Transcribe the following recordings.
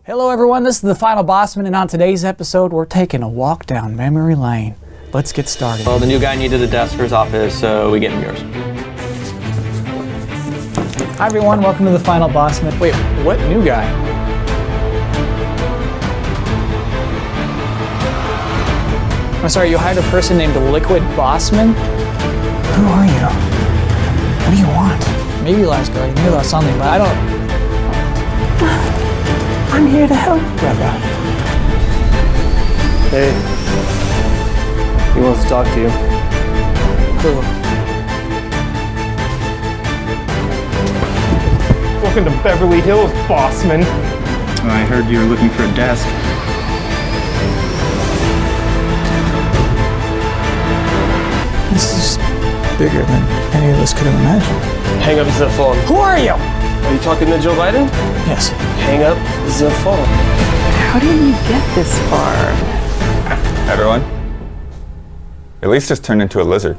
Hello everyone, this is the Final Bosman, and on today's episode we're taking a walk down memory lane. Let's get started. Well, the new guy needed a desk for his office, so we gave him yours. Hi everyone, welcome to the Final Bosman. Wait, what new guy? I'm sorry, you hired a person named Liquid Bosman? Who are you? What do you want? Maybe you lost Greg, maybe you lost something, but I don't... I'm here to help, brother. Hey. He wants to talk to you. Who? Welcome to Beverly Hills, Bosman. I heard you were looking for a desk. This is bigger than any of us could have imagined. Hang up the phone. Who are you? Are you talking to Joe Biden? Yes. Hang up the phone. How did you get this far? Everyone, at least just turned into a lizard.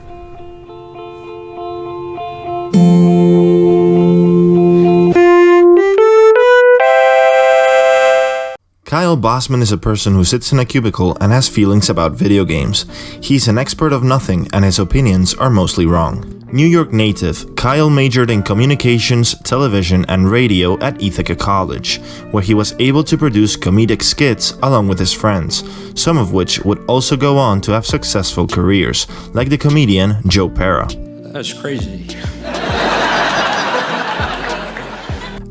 Kyle Bosman is a person who sits in a cubicle and has feelings about video games. He's an expert of nothing and his opinions are mostly wrong. New York native, Kyle majored in communications, television, and radio at Ithaca College, where he was able to produce comedic skits along with his friends, some of which would also go on to have successful careers, like the comedian Joe Pera. That's crazy.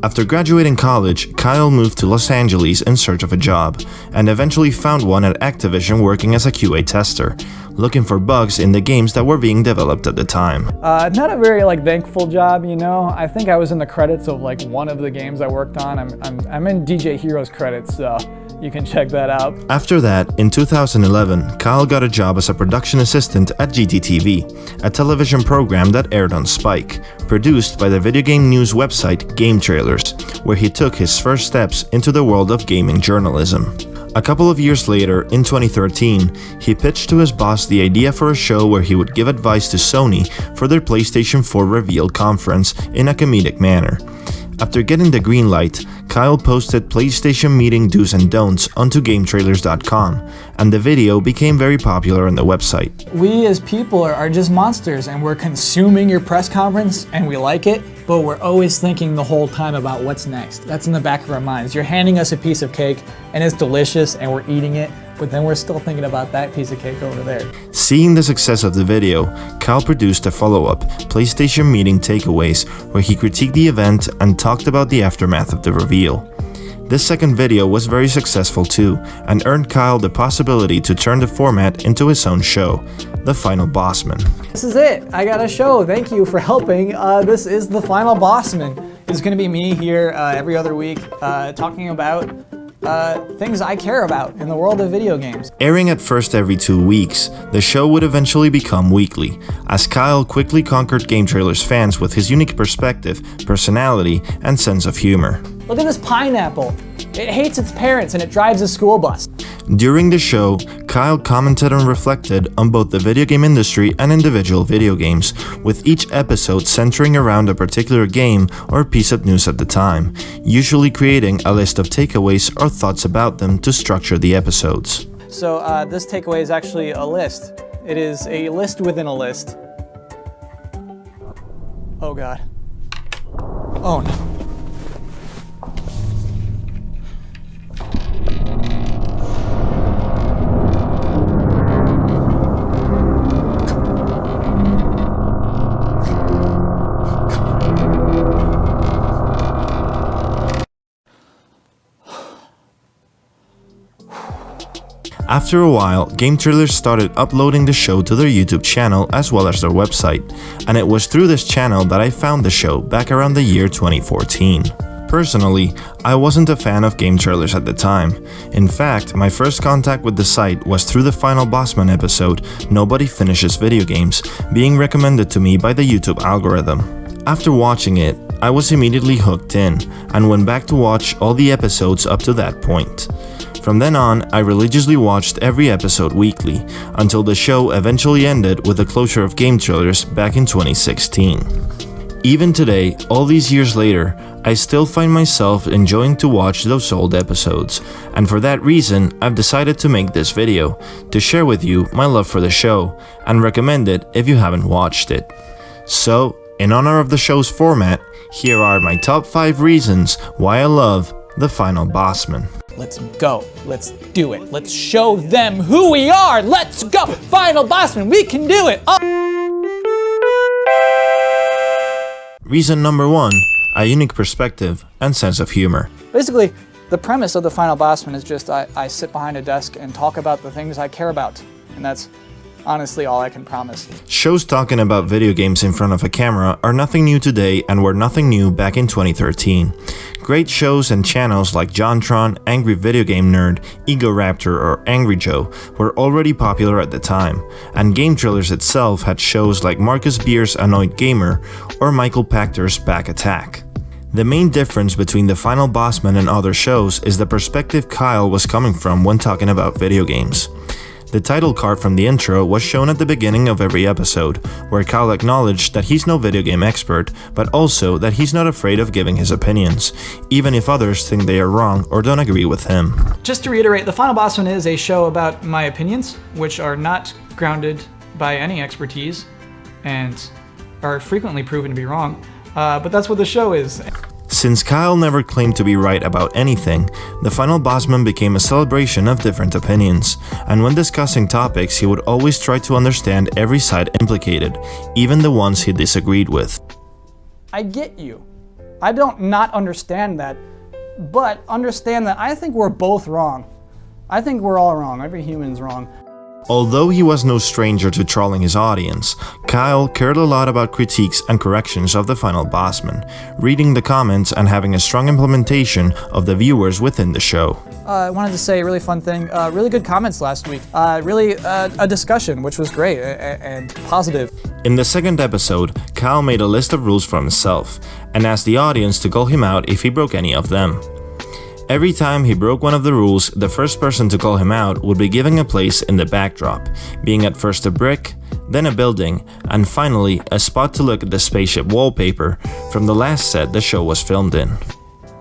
After graduating college, Kyle moved to Los Angeles in search of a job, and eventually found one at Activision working as a QA tester, looking for bugs in the games that were being developed at the time. Not a very thankful job, you know. I think I was in the credits of one of the games I worked on. I'm in DJ Heroes credits, so you can check that out. After that, in 2011, Kyle got a job as a production assistant at GTTV, a television program that aired on Spike, produced by the video game news website Game Trailers, where he took his first steps into the world of gaming journalism. A couple of years later, in 2013, he pitched to his boss the idea for a show where he would give advice to Sony for their PlayStation 4 reveal conference in a comedic manner. After getting the green light, Kyle posted PlayStation meeting do's and don'ts onto GameTrailers.com, and the video became very popular on the website. We as people are just monsters, and we're consuming your press conference, and we like it, but we're always thinking the whole time about what's next. That's in the back of our minds. You're handing us a piece of cake, and it's delicious, and we're eating it, but then we're still thinking about that piece of cake over there. Seeing the success of the video, Kyle produced a follow-up, PlayStation Meeting Takeaways, where he critiqued the event and talked about the aftermath of the reveal. This second video was very successful too, and earned Kyle the possibility to turn the format into his own show, The Final Bosman. This is it. I got a show. Thank you for helping. This is The Final Bosman. It's going to be me here every other week talking about things I care about in the world of video games. Airing at first every 2 weeks, the show would eventually become weekly, as Kyle quickly conquered Game Trailers fans with his unique perspective, personality, and sense of humor. Look at this pineapple. It hates its parents and it drives a school bus. During the show, Kyle commented and reflected on both the video game industry and individual video games, with each episode centering around a particular game or piece of news at the time, usually creating a list of takeaways or thoughts about them to structure the episodes. So this takeaway is actually a list. It is a list within a list. Oh God. Oh no. After a while, Game Trailers started uploading the show to their YouTube channel as well as their website, and it was through this channel that I found the show back around the year 2014. Personally, I wasn't a fan of Game Trailers at the time. In fact, my first contact with the site was through the Final Bosman episode, Nobody Finishes Video Games, being recommended to me by the YouTube algorithm. After watching it, I was immediately hooked in, and went back to watch all the episodes up to that point. From then on, I religiously watched every episode weekly, until the show eventually ended with the closure of Game Trailers back in 2016. Even today, all these years later, I still find myself enjoying to watch those old episodes, and for that reason, I've decided to make this video, to share with you my love for the show, and recommend it if you haven't watched it. So, in honor of the show's format, here are my top 5 reasons why I love the Final Bosman. Let's go. Let's do it. Let's show them who we are. Let's go. Final Bosman, we can do it. Oh. Reason number 1, a unique perspective and sense of humor. Basically, the premise of the Final Bosman is just I sit behind a desk and talk about the things I care about. And that's honestly all I can promise. Shows talking about video games in front of a camera are nothing new today and were nothing new back in 2013. Great shows and channels like JonTron, Angry Video Game Nerd, Ego Raptor, or Angry Joe were already popular at the time, and Game Trailers itself had shows like Marcus Beer's Annoyed Gamer or Michael Pachter's Back Attack. The main difference between the Final Bosman and other shows is the perspective Kyle was coming from when talking about video games. The title card from the intro was shown at the beginning of every episode, where Kyle acknowledged that he's no video game expert, but also that he's not afraid of giving his opinions, even if others think they are wrong or don't agree with him. Just to reiterate, the Final Bosman is a show about my opinions, which are not grounded by any expertise and are frequently proven to be wrong, but that's what the show is. Since Kyle never claimed to be right about anything, the Final Bosman became a celebration of different opinions, and when discussing topics he would always try to understand every side implicated, even the ones he disagreed with. I get you. I don't not understand that, but understand that I think we're both wrong. I think we're all wrong. Every human's wrong. Although he was no stranger to trolling his audience, Kyle cared a lot about critiques and corrections of the Final Bosman, reading the comments and having a strong implementation of the viewers within the show. I wanted to say a really fun thing. Really good comments last week. Really a discussion, which was great and positive. In the second episode, Kyle made a list of rules for himself and asked the audience to call him out if he broke any of them. Every time he broke one of the rules, the first person to call him out would be given a place in the backdrop, being at first a brick, then a building, and finally a spot to look at the spaceship wallpaper from the last set the show was filmed in.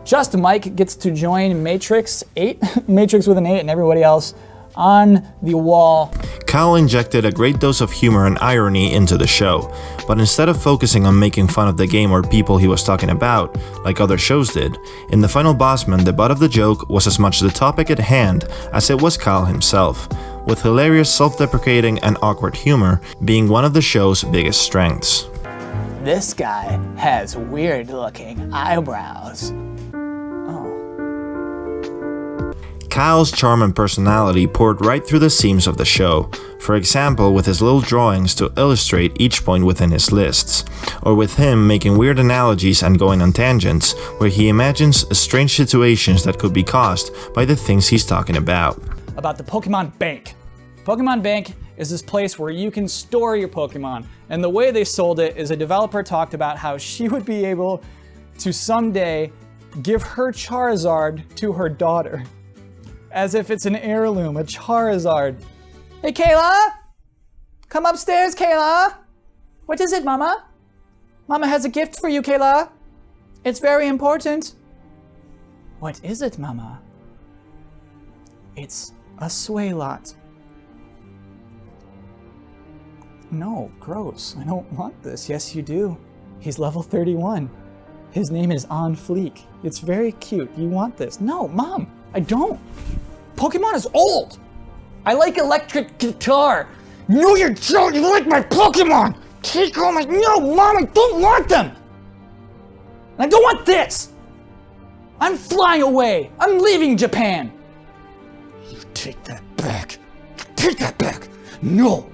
Just Mike gets to join Matrix 8, Matrix with an 8, and everybody else on the wall. Kyle injected a great dose of humor and irony into the show, but instead of focusing on making fun of the game or people he was talking about, like other shows did, in the Final Bosman the butt of the joke was as much the topic at hand as it was Kyle himself, with hilarious self-deprecating and awkward humor being one of the show's biggest strengths. This guy has weird looking eyebrows. Kyle's charm and personality poured right through the seams of the show, for example with his little drawings to illustrate each point within his lists, or with him making weird analogies and going on tangents where he imagines strange situations that could be caused by the things he's talking about. About the Pokemon Bank. Pokemon Bank is this place where you can store your Pokemon, and the way they sold it is a developer talked about how she would be able to someday give her Charizard to her daughter. As if it's an heirloom, a Charizard. Hey, Kayla! Come upstairs, Kayla! What is it, Mama? Mama has a gift for you, Kayla. It's very important. What is it, Mama? It's a Swaylot. No, gross. I don't want this. Yes, you do. He's level 31. His name is On Fleek. It's very cute. You want this. No, Mom, I don't. Pokemon is old. I like electric guitar. No, you don't. You like my Pokemon. Take all my... No, Mom, I don't want them. I don't want this. I'm flying away. I'm leaving Japan. You take that back. Take that back. No.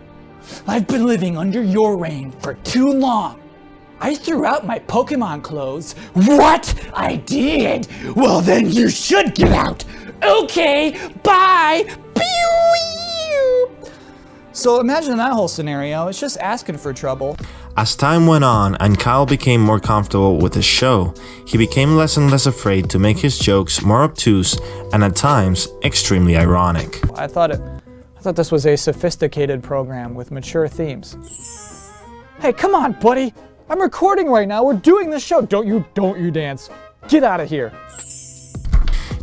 I've been living under your reign for too long. I threw out my Pokemon clothes. What? I did? Well, then you should get out. Okay, bye. Pew! So imagine that whole scenario. It's just asking for trouble. As time went on and Kyle became more comfortable with his show, he became less and less afraid to make his jokes more obtuse and at times extremely ironic. I thought this was a sophisticated program with mature themes. Hey, come on, buddy. I'm recording right now. We're doing this show. Don't you dance. Get out of here.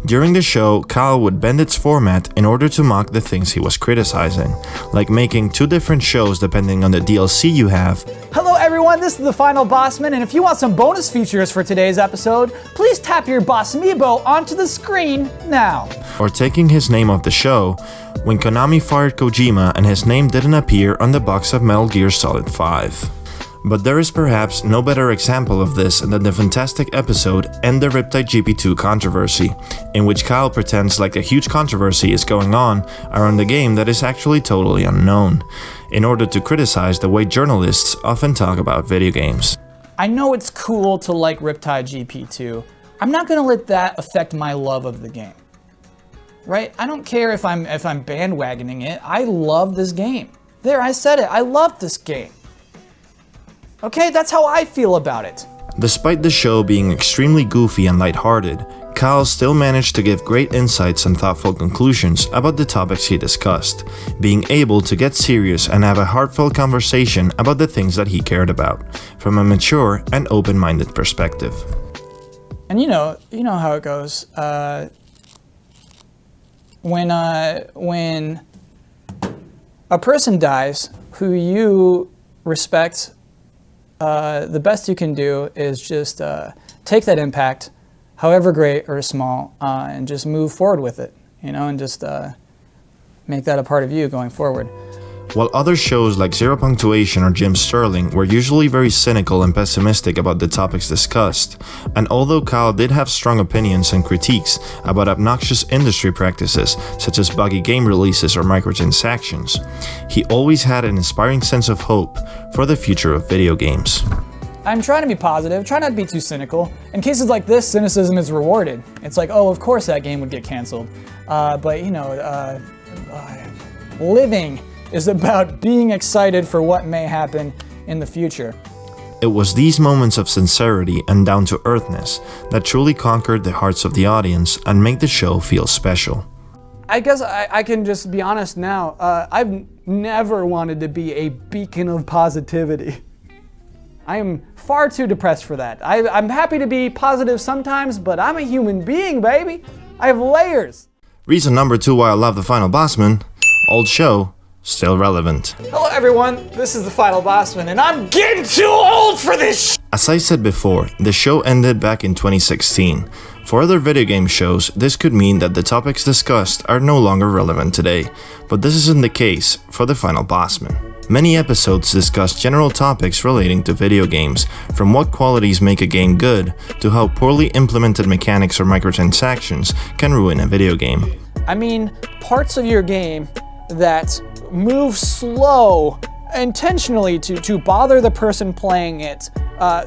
During the show, Kyle would bend its format in order to mock the things he was criticizing, like making 2 different shows depending on the DLC you have. Hello everyone, this is the Final Bosman, and if you want some bonus features for today's episode, please tap your Bosmiibo onto the screen now. Or taking his name off the show, when Konami fired Kojima and his name didn't appear on the box of Metal Gear Solid 5. But there is perhaps no better example of this than the fantastic episode End the Riptide GP2 Controversy, in which Kyle pretends like a huge controversy is going on around the game that is actually totally unknown, in order to criticize the way journalists often talk about video games. I know it's cool to like Riptide GP2. I'm not gonna let that affect my love of the game. Right? I don't care if I'm bandwagoning it. I love this game. There, I said it. I love this game. Okay, that's how I feel about it. Despite the show being extremely goofy and lighthearted, Kyle still managed to give great insights and thoughtful conclusions about the topics he discussed, being able to get serious and have a heartfelt conversation about the things that he cared about, from a mature and open-minded perspective. And you know how it goes. When a person dies who you respect, the best you can do is just take that impact, however great or small, and just move forward with it, and just make that a part of you going forward. While other shows like Zero Punctuation or Jim Sterling were usually very cynical and pessimistic about the topics discussed, and although Kyle did have strong opinions and critiques about obnoxious industry practices such as buggy game releases or microtransactions, he always had an inspiring sense of hope for the future of video games. I'm trying to be positive, try not to be too cynical. In cases like this, cynicism is rewarded. It's like, oh, of course that game would get canceled. But living is about being excited for what may happen in the future. It was these moments of sincerity and down-to-earthness that truly conquered the hearts of the audience and made the show feel special. I guess I can just be honest now. I've never wanted to be a beacon of positivity. I am far too depressed for that. I'm happy to be positive sometimes, but I'm a human being, baby. I have layers. Reason number 2 why I love the Final Bosman: old show, still relevant. Hello everyone, this is the Final Bosman, and I'm getting too old for this As I said before, the show ended back in 2016. For other video game shows, this could mean that the topics discussed are no longer relevant today, but this isn't the case for the Final Bosman. Many episodes discuss general topics relating to video games, from what qualities make a game good, to how poorly implemented mechanics or microtransactions can ruin a video game. I mean, parts of your game that move slow intentionally to bother the person playing it,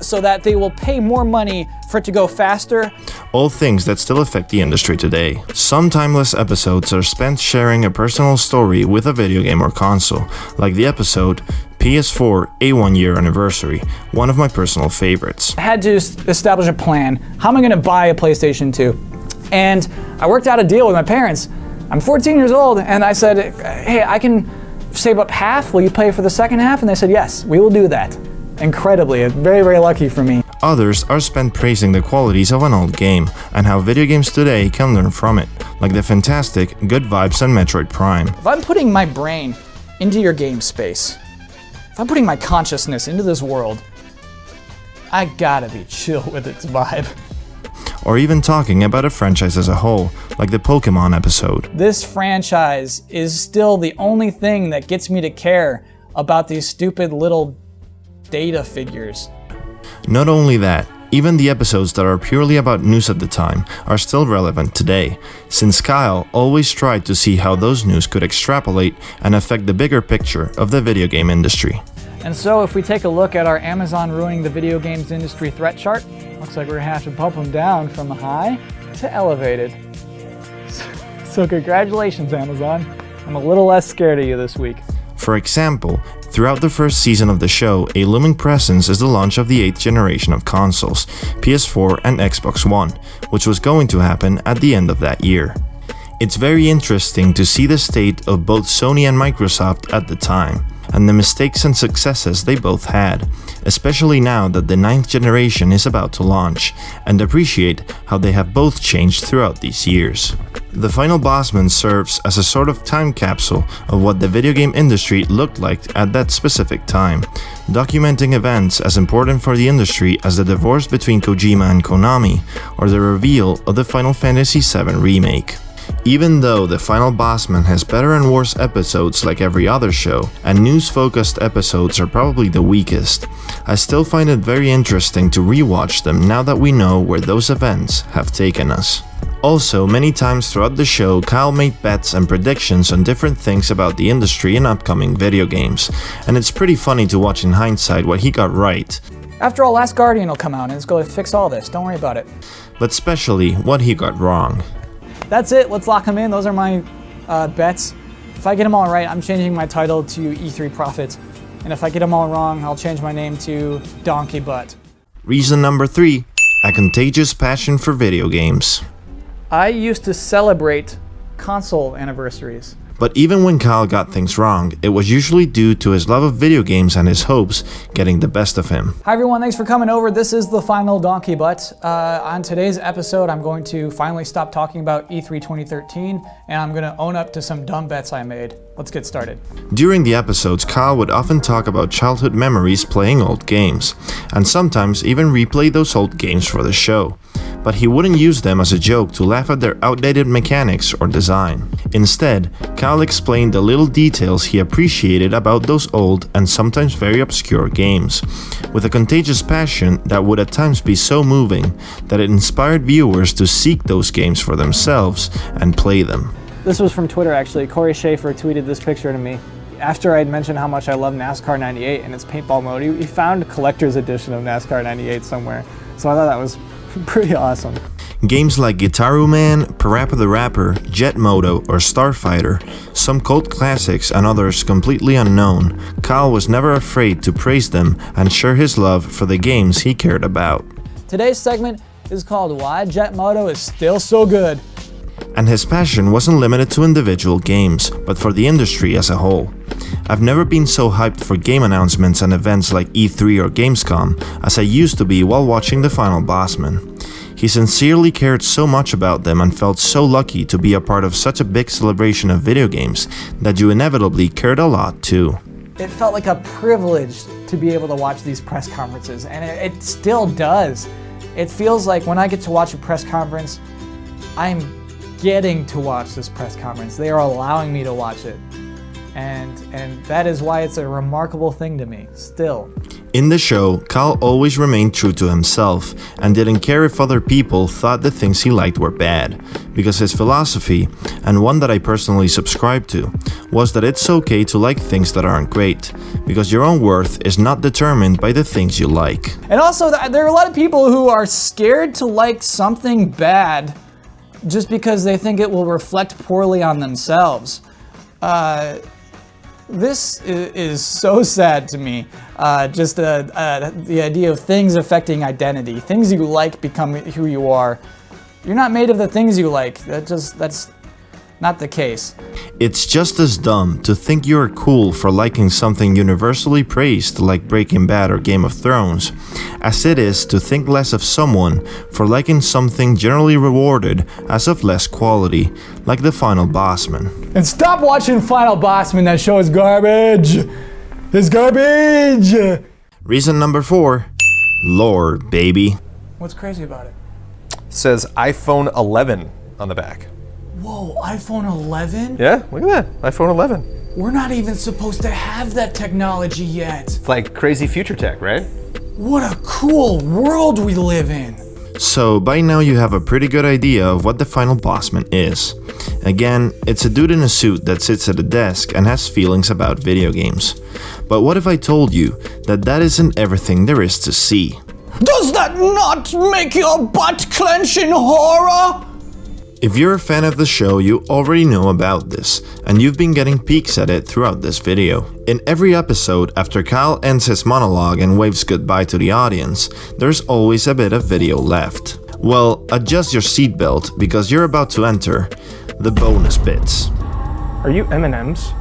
so that they will pay more money for it to go faster. All things that still affect the industry today. Some timeless episodes are spent sharing a personal story with a video game or console, like the episode PS4 A1 year anniversary, one of my personal favorites. I had to establish a plan. How am I going to buy a PlayStation 2? And I worked out a deal with my parents. I'm 14 years old, and I said, hey, I can save up half. Will you pay for the second half? And they said, yes, we will do that. Incredibly, very, very lucky for me. Others are spent praising the qualities of an old game and how video games today can learn from it, like the fantastic Good Vibes and Metroid Prime. If I'm putting my brain into your game space, if I'm putting my consciousness into this world, I gotta be chill with its vibe. Or even talking about a franchise as a whole, like the Pokemon episode. This franchise is still the only thing that gets me to care about these stupid little data figures. Not only that, even the episodes that are purely about news at the time are still relevant today, since Kyle always tried to see how those news could extrapolate and affect the bigger picture of the video game industry. And so if we take a look at our Amazon ruining the video games industry threat chart, looks like we're gonna have to bump them down from high to elevated. So congratulations, Amazon. I'm a little less scared of you this week. For example, throughout the first season of the show, a looming presence is the launch of the 8th generation of consoles, PS4 and Xbox One, which was going to happen at the end of that year. It's very interesting to see the state of both Sony and Microsoft at the time, and the mistakes and successes they both had, especially now that the 9th generation is about to launch, and appreciate how they have both changed throughout these years. The Final Bosman serves as a sort of time capsule of what the video game industry looked like at that specific time, documenting events as important for the industry as the divorce between Kojima and Konami, or the reveal of the Final Fantasy VII Remake. Even though the Final Bosman has better and worse episodes like every other show, and news-focused episodes are probably the weakest, I still find it very interesting to rewatch them now that we know where those events have taken us. Also, many times throughout the show, Kyle made bets and predictions on different things about the industry and upcoming video games, and it's pretty funny to watch in hindsight what he got right. After all, Last Guardian will come out and it's going to fix all this. Don't worry about it. But especially what he got wrong. That's it. Let's lock them in. Those are my bets. If I get them all right, I'm changing my title to E3 Prophet. And if I get them all wrong, I'll change my name to Donkey Butt. Reason number 3, a contagious passion for video games. I used to celebrate console anniversaries. But even when Kyle got things wrong, it was usually due to his love of video games and his hopes getting the best of him. Hi everyone, thanks for coming over. This is the final Donkey Butt. On today's episode, I'm going to finally stop talking about E3 2013, and I'm going to own up to some dumb bets I made. Let's get started. During the episodes, Kyle would often talk about childhood memories playing old games, and sometimes even replay those old games for the show. But he wouldn't use them as a joke to laugh at their outdated mechanics or design. Instead, Kyle explained the little details he appreciated about those old and sometimes very obscure games, with a contagious passion that would at times be so moving that it inspired viewers to seek those games for themselves and play them. This was from Twitter actually. Corey Schaefer tweeted this picture to me. After I'd mentioned how much I love NASCAR 98 and its paintball mode, he found a collector's edition of NASCAR 98 somewhere. So I thought that was pretty awesome. Games like Guitar Man, Parappa the Rapper, Jet Moto, or Starfighter, some cult classics and others completely unknown, Kyle was never afraid to praise them and share his love for the games he cared about. Today's segment is called Why Jet Moto is Still So Good. And his passion wasn't limited to individual games, but for the industry as a whole. I've never been so hyped for game announcements and events like E3 or Gamescom as I used to be while watching the Final Bosman. He sincerely cared so much about them and felt so lucky to be a part of such a big celebration of video games that you inevitably cared a lot too. It felt like a privilege to be able to watch these press conferences, and it still does. It feels like when I get to watch a press conference, I'm getting to watch this press conference. They are allowing me to watch it. And that is why it's a remarkable thing to me, still. In the show, Kyle always remained true to himself and didn't care if other people thought the things he liked were bad, because his philosophy, and one that I personally subscribe to, was that it's okay to like things that aren't great, because your own worth is not determined by the things you like. And also, there are a lot of people who are scared to like something bad just because they think it will reflect poorly on themselves. This is so sad to me. Just the idea of things affecting identity. Things you like become who you are. You're not made of the things you like. That's not the case. It's just as dumb to think you're cool for liking something universally praised like Breaking Bad or Game of Thrones, as it is to think less of someone for liking something generally rewarded as of less quality, like the Final Bosman. And stop watching Final Bosman, that show is garbage! It's garbage! Reason number 4, lore, baby. What's crazy about it? Says iPhone 11 on the back. Whoa, iPhone 11? Yeah, look at that. iPhone 11. We're not even supposed to have that technology yet. It's like crazy future tech, right? What a cool world we live in. So by now you have a pretty good idea of what the Final Bosman is. Again, it's a dude in a suit that sits at a desk and has feelings about video games. But what if I told you that that isn't everything there is to see? Does that not make your butt clench in horror? If you're a fan of the show, you already know about this, and you've been getting peeks at it throughout this video. In every episode, after Kyle ends his monologue and waves goodbye to the audience, there's always a bit of video left. Well, adjust your seatbelt, because you're about to enter the bonus bits. Are you M&Ms?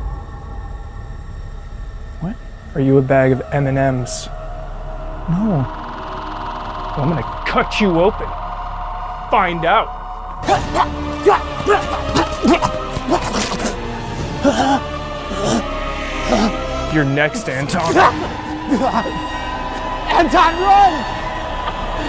What? Are you a bag of M&Ms? No. Well, I'm gonna cut you open. Find out. You're next, Anton. Anton, run!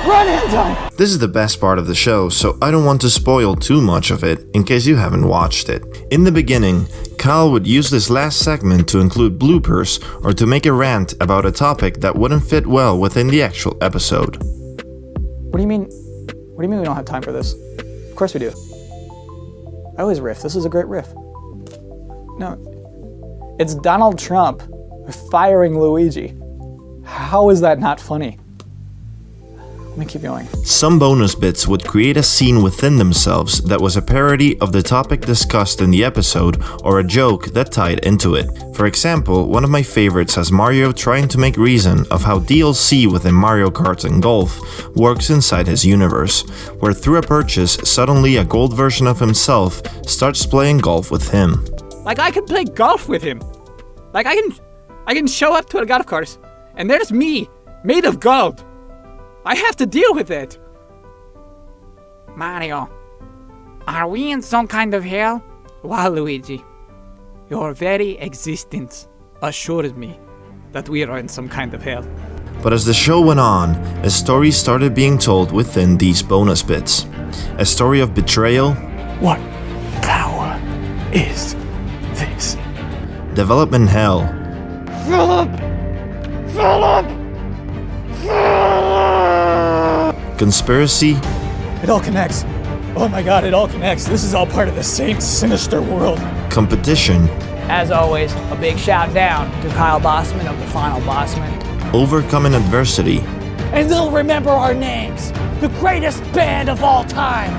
Run, Anton! This is the best part of the show, so I don't want to spoil too much of it in case you haven't watched it. In the beginning, Kyle would use this last segment to include bloopers or to make a rant about a topic that wouldn't fit well within the actual episode. What do you mean? What do you mean we don't have time for this? Of course we do. I always riff. This is a great riff. No. It's Donald Trump firing Luigi. How is that not funny? Let me keep going. Some bonus bits would create a scene within themselves that was a parody of the topic discussed in the episode or a joke that tied into it. For example, one of my favorites has Mario trying to make reason of how DLC within Mario Kart and Golf works inside his universe, where through a purchase, suddenly a gold version of himself starts playing golf with him. Like, I can play golf with him. Like, I can show up to a golf course, and there's me, made of gold. I have to deal with it. Mario, are we in some kind of hell? Wow, Luigi, your very existence assures me that we are in some kind of hell. But as the show went on, a story started being told within these bonus bits. A story of betrayal. What power is this? Development hell. Philip! Conspiracy. It all connects. Oh my god, it all connects. This is all part of the same sinister world. Competition. As always, a big shout down to Kyle Bosman of the Final Bosman. Overcoming adversity. And they'll remember our names. The greatest band of all time.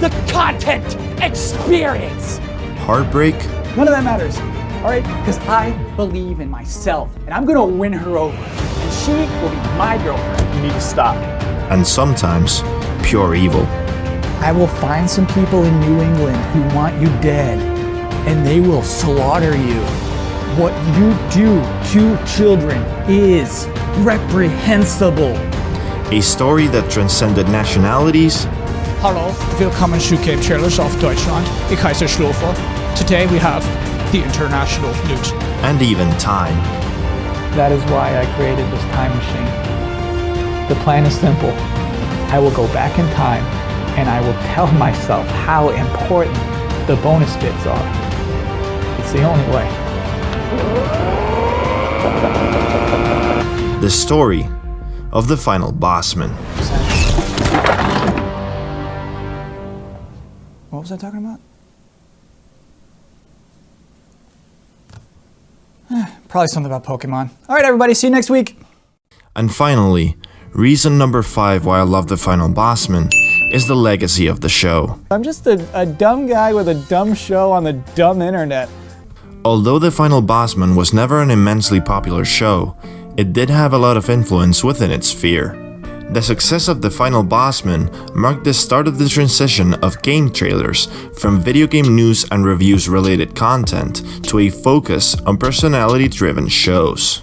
The Content Experience. Heartbreak. None of that matters. Alright? Because I believe in myself. And I'm gonna win her over. And she will be my girlfriend. You need to stop. And sometimes, pure evil. I will find some people in New England who want you dead. And they will slaughter you. What you do to children is reprehensible. A story that transcended nationalities. Hallo, willkommen zu Game Trailers of Deutschland. Ich heiße Schlofer. Today we have the international news. And even time. That is why I created this time machine. The plan is simple. I will go back in time and I will tell myself how important the bonus bits are. It's the only way. The story of the Final Bosman. What was I talking about? Probably something about Pokemon. All right, everybody, see you next week. And finally, reason number 5 why I love the Final Bosman is the legacy of the show. I'm just a dumb guy with a dumb show on the dumb internet. Although the Final Bosman was never an immensely popular show, it did have a lot of influence within its sphere. The success of the Final Bosman marked the start of the transition of game trailers from video game news and reviews related content to a focus on personality-driven shows.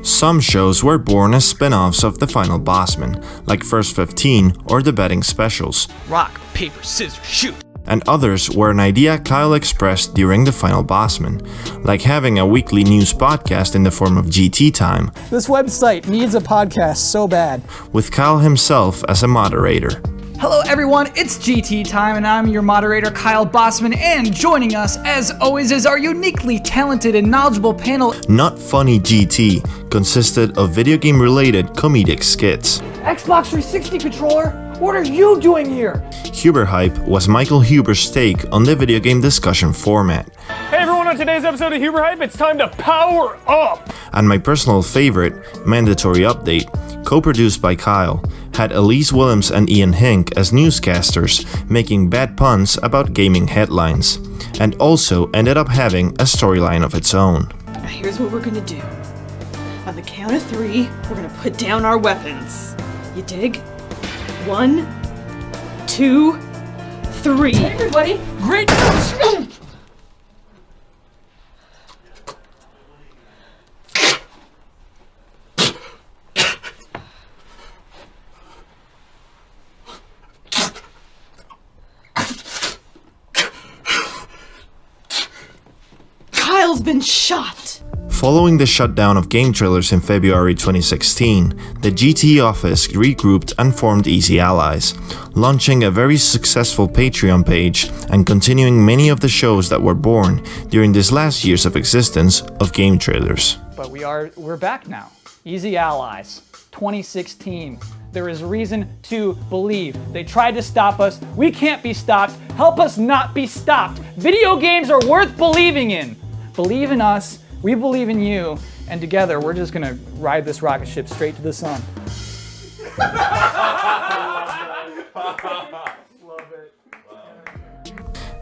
Some shows were born as spin-offs of the Final Bosman, like First 15 or the betting specials. Rock, paper, scissors, shoot. And others were an idea Kyle expressed during the Final Bosman, like having a weekly news podcast in the form of GT Time, This website needs a podcast so bad. with Kyle himself as a moderator. Hello everyone, it's GT time and I'm your moderator Kyle Bosman, and joining us as always is our uniquely talented and knowledgeable panel. Not Funny GT consisted of video game-related comedic skits. Xbox 360 controller? What are you doing here? Huber Hype was Michael Huber's take on the video game discussion format. Hey everyone, on today's episode of Huber Hype, it's time to power up! And my personal favorite, Mandatory Update, co-produced by Kyle, had Elise Willems and Ian Hink as newscasters making bad puns about gaming headlines, and also ended up having a storyline of its own. Now here's what we're gonna do. On the count of 3, we're gonna put down our weapons. You dig? 1, 2, 3. Hey everybody! Great news! Kyle's been shot! Following the shutdown of game trailers in February 2016, the GT office regrouped and formed Easy Allies, launching a very successful Patreon page and continuing many of the shows that were born during these last years of existence of game trailers. But we're back now. Easy Allies, 2016. There is reason to believe. They tried to stop us. We can't be stopped. Help us not be stopped. Video games are worth believing in. Believe in us. We believe in you, and together we're just gonna ride this rocket ship straight to the sun.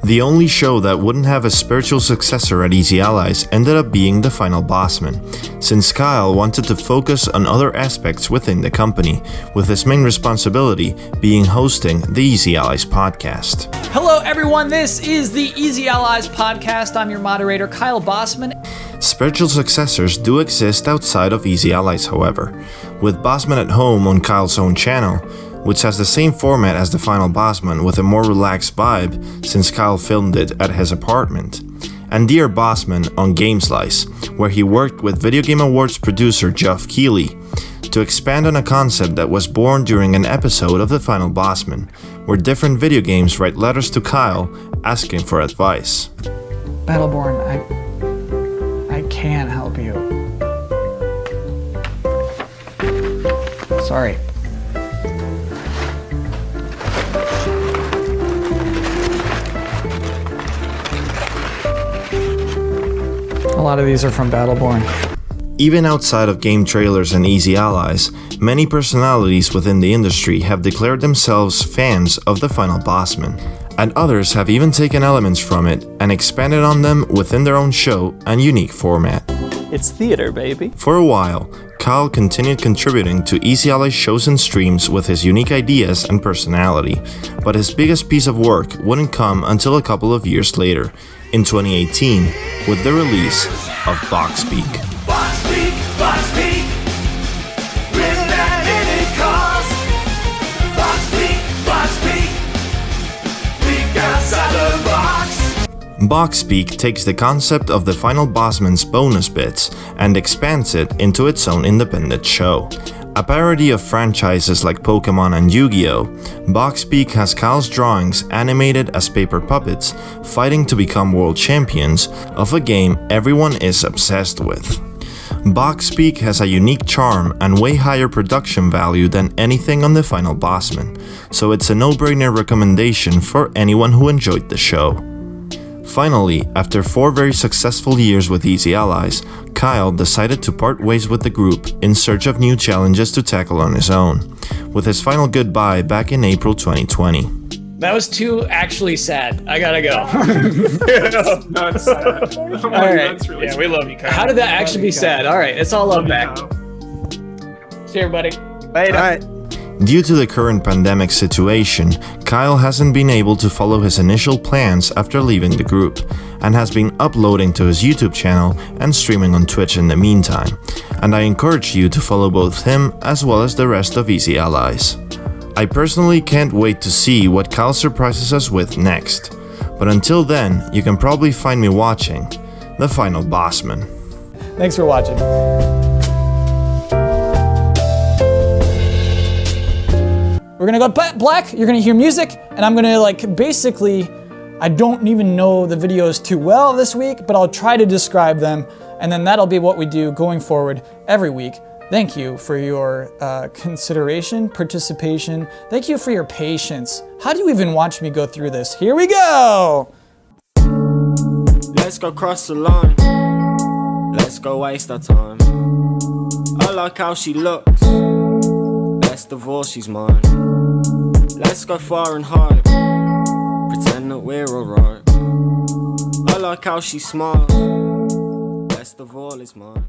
The only show that wouldn't have a spiritual successor at Easy Allies ended up being the Final Bosman, since Kyle wanted to focus on other aspects within the company, with his main responsibility being hosting the Easy Allies podcast. Hello everyone, this is the Easy Allies podcast. I'm your moderator, Kyle Bosman. Spiritual successors do exist outside of Easy Allies, however, with Bosman at Home on Kyle's own channel, which has the same format as the Final Bosman with a more relaxed vibe since Kyle filmed it at his apartment, and Dear Bosman on GameSlice, where he worked with Video Game Awards producer Geoff Keighley to expand on a concept that was born during an episode of the Final Bosman, where different video games write letters to Kyle asking for advice. Battleborn, I can't help you. Sorry. A lot of these are from Battleborn. Even outside of game trailers and Easy Allies, many personalities within the industry have declared themselves fans of the Final Bosman, and others have even taken elements from it and expanded on them within their own show and unique format. It's theater, baby. For a while, Kyle continued contributing to Easy Allies shows and streams with his unique ideas and personality, but his biggest piece of work wouldn't come until a couple of years later, in 2018, with the release of Boxspeak. Boxspeak, Boxspeak, written at any cost. Boxspeak, Boxspeak, think outside the box. Boxspeak takes the concept of the Final Bosman's bonus bits and expands it into its own independent show. A parody of franchises like Pokemon and Yu-Gi-Oh!, Boxspeak has Kyle's drawings animated as paper puppets fighting to become world champions of a game everyone is obsessed with. Boxspeak has a unique charm and way higher production value than anything on the Final Bosman, so it's a no-brainer recommendation for anyone who enjoyed the show. Finally, after 4 very successful years with Easy Allies, Kyle decided to part ways with the group in search of new challenges to tackle on his own, with his final goodbye back in April 2020. That was too actually sad. I gotta go. That's sad. All right. That's really sad. We love you, Kyle. How did that actually be sad? All right, it's all love back. See you, everybody. Later. Due to the current pandemic situation, Kyle hasn't been able to follow his initial plans after leaving the group, and has been uploading to his YouTube channel and streaming on Twitch in the meantime, and I encourage you to follow both him as well as the rest of Easy Allies. I personally can't wait to see what Kyle surprises us with next, but until then, you can probably find me watching The Final Bosman. Thanks for watching. We're gonna go black, you're gonna hear music, and I'm gonna basically, I don't even know the videos too well this week, but I'll try to describe them, and then that'll be what we do going forward every week. Thank you for your consideration, participation. Thank you for your patience. How do you even watch me go through this? Here we go! Let's go cross the line. Let's go waste our time. I like how she looks. Best of all, she's mine. Let's go far and high. Pretend that we're alright. I like how she smiles. Best of all is mine.